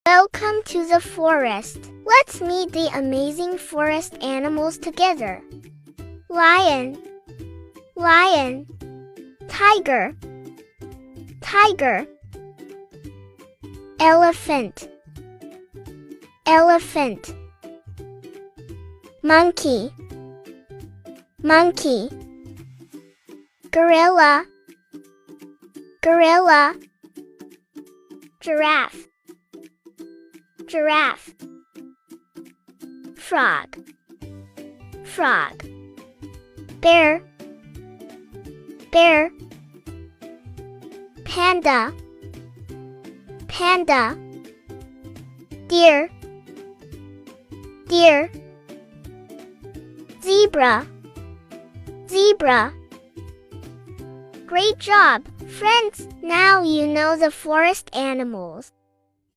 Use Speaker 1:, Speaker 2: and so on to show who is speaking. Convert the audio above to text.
Speaker 1: Welcome to the forest. Let's meet the amazing forest animals together. Lion, lion. Tiger, tiger. Elephant, elephant. Monkey, monkey. Gorilla, gorilla. Giraffe, giraffe. Frog, frog. Bear, bear. Panda, panda. Deer, deer. Zebra, zebra. Great job, friends! Now you know the forest animals.